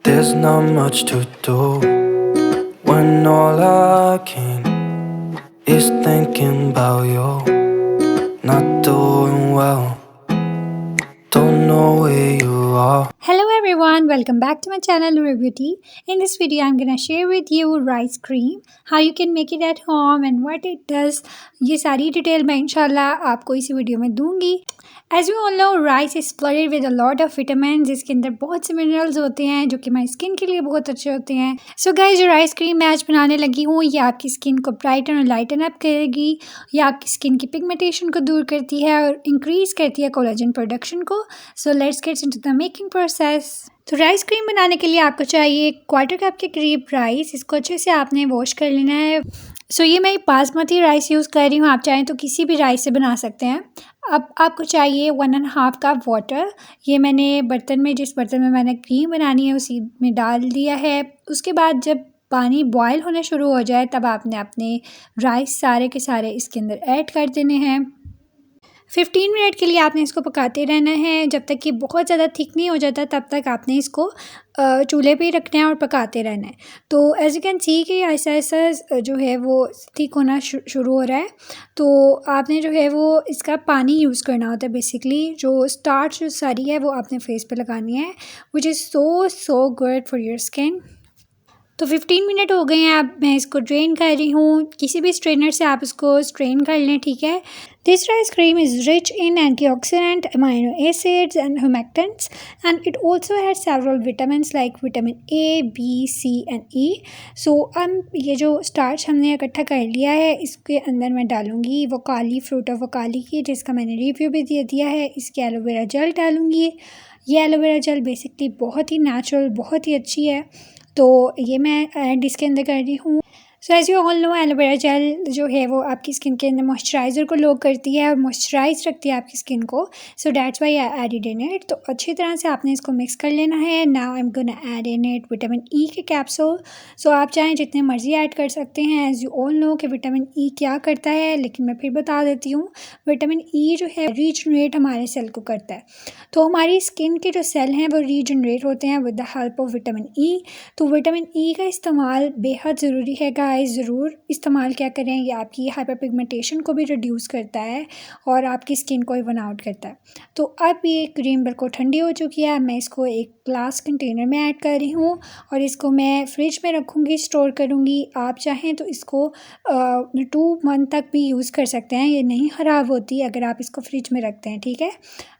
There's not much to do when all I can is thinking about you. Not doing well, don't know where you are. Hello everyone, welcome back to my channel Noor Beauty. In this video I'm gonna share with you rice cream, how you can make it at home and what it does. ये सारी detail मैं इंशाल्लाह आपको इसी video में दूंगी. As you all know, rice is flooded with a lot of vitamins. इसके अंदर बहुत से मिनरल्स होते हैं जो कि हमारी स्किन के लिए बहुत अच्छे होते हैं. सो गाइस, जो राइस क्रीम मैं आज बनाने लगी हूँ ये आपकी स्किन को ब्राइटन और लाइटन अप करेगी. ये आपकी स्किन की पिगमेंटेशन को दूर करती है और इंक्रीज़ करती है कोलेजन प्रोडक्शन को. So let's get into the making process. तो राइस क्रीम बनाने के लिए आपको चाहिए 1/4 कप के करीब राइस. इसको अच्छे से आपने वॉश कर लेना है. सो ये मैं बासमती राइस यूज़ कर रही हूँ. आप चाहें तो किसी भी राइस से बना सकते हैं. अब आपको चाहिए 1.5 कप वाटर. ये मैंने बर्तन में, जिस बर्तन में मैंने क्रीम बनानी है उसी में डाल दिया है. उसके बाद जब पानी बॉयल होना शुरू हो जाए तब आपने अपने राइस सारे के सारे इसके अंदर ऐड कर देने हैं. 15 मिनट के लिए आपने इसको पकाते रहना है. जब तक कि बहुत ज़्यादा थिक नहीं हो जाता तब तक आपने इसको चूल्हे पे ही रखना है और पकाते रहना है. तो एज़ यू कैन सी कि ऐसा ऐसा जो है वो थिक होना शुरू हो रहा है. तो आपने जो है वो इसका पानी यूज़ करना होता है. बेसिकली जो स्टार्च जो सारी है वो आपने फेस पे लगानी है, which is so good for your skin. तो 15 मिनट हो गए हैं. अब मैं इसको ड्रेन कर रही हूँ. किसी भी स्ट्रेनर से आप इसको स्ट्रेन कर लें, ठीक है. This rice cream is rich in antioxidant, amino acids and humectants and it also has several vitamins like vitamin A, B, C and E. सो अब ये जो स्टार्च हमने इकट्ठा कर लिया है इसके अंदर मैं डालूँगी वकाली, फ्रूट ऑफ वकाली की, जिसका मैंने रिव्यू भी दे दिया है. इसके एलोवेरा जेल डालूँगी. ये एलोवेरा जेल बेसिकली बहुत ही नेचुरल, बहुत ही अच्छी है. तो ये मैं ऐड इसके अंदर कर रही हूँ. So as you all know, aloe vera gel जो है वो आपकी स्किन के अंदर मॉइस्चराइज़र को लो करती है और मॉइस्चराइज रखती है आपकी स्किन को. So that's why I added in it. तो अच्छी तरह से आपने इसको मिक्स कर लेना है. Now I am gonna add in it vitamin E के कैप्सूल. सो आप चाहें जितने मर्ज़ी ऐड कर सकते हैं. एज़ यू ऑल नो कि विटामिन ई क्या करता है, लेकिन मैं फिर बता देती हूँ. विटामिन ई जो है रीजनरेट हमारे सेल को करता है. तो हमारी स्किन के जो सेल हैं वो रीजनरेट होते हैं with the help of vitamin E. तो विटामिन ई का इस्तेमाल बेहद ज़रूरी है गाइस. ज़रूर इस्तेमाल क्या करें. ये आपकी हाइपर पिगमेंटेशन को भी रिड्यूस करता है और आपकी स्किन को इवन आउट करता है. तो अब ये क्रीम बिल्कुल ठंडी हो चुकी है. मैं इसको एक ग्लास कंटेनर में ऐड कर रही हूँ और इसको मैं फ्रिज में रखूँगी, स्टोर करूँगी. आप चाहें तो इसको 2 मंथ तक भी यूज़ कर सकते हैं. ये नहीं ख़राब होती अगर आप इसको फ्रिज में रखते हैं, ठीक है.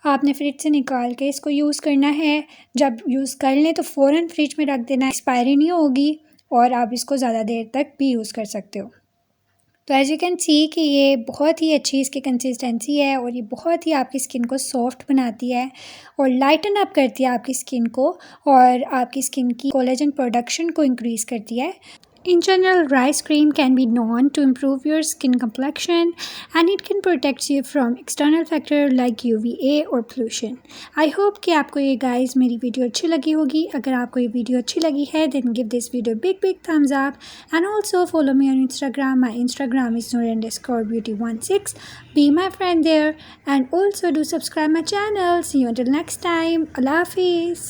आपने फ्रिज से निकाल के इसको यूज़ करना है. जब यूज़ कर लें तो फ़ौरन फ्रिज में रख देना. एक्सपायरी नहीं होगी और आप इसको ज़्यादा देर तक भी यूज़ कर सकते हो. तो एज़ यू कैन सी कि ये बहुत ही अच्छी इसकी कंसिस्टेंसी है और ये बहुत ही आपकी स्किन को सॉफ्ट बनाती है और लाइटन अप करती है आपकी स्किन को और आपकी स्किन की कोलेजन प्रोडक्शन को इंक्रीज़ करती है. In general, rice cream can be known to improve your skin complexion and it can protect you from external factors like UVA or pollution. I hope कि आपको ये guys मेरी video अच्छी लगी होगी. अगर आपको ये वीडियो अच्छी लगी है then give this video a big thumbs up and also follow me on Instagram. My Instagram is noor_beauty16. Be my friend there and also do subscribe my channel. See you until next time. Allah Hafiz.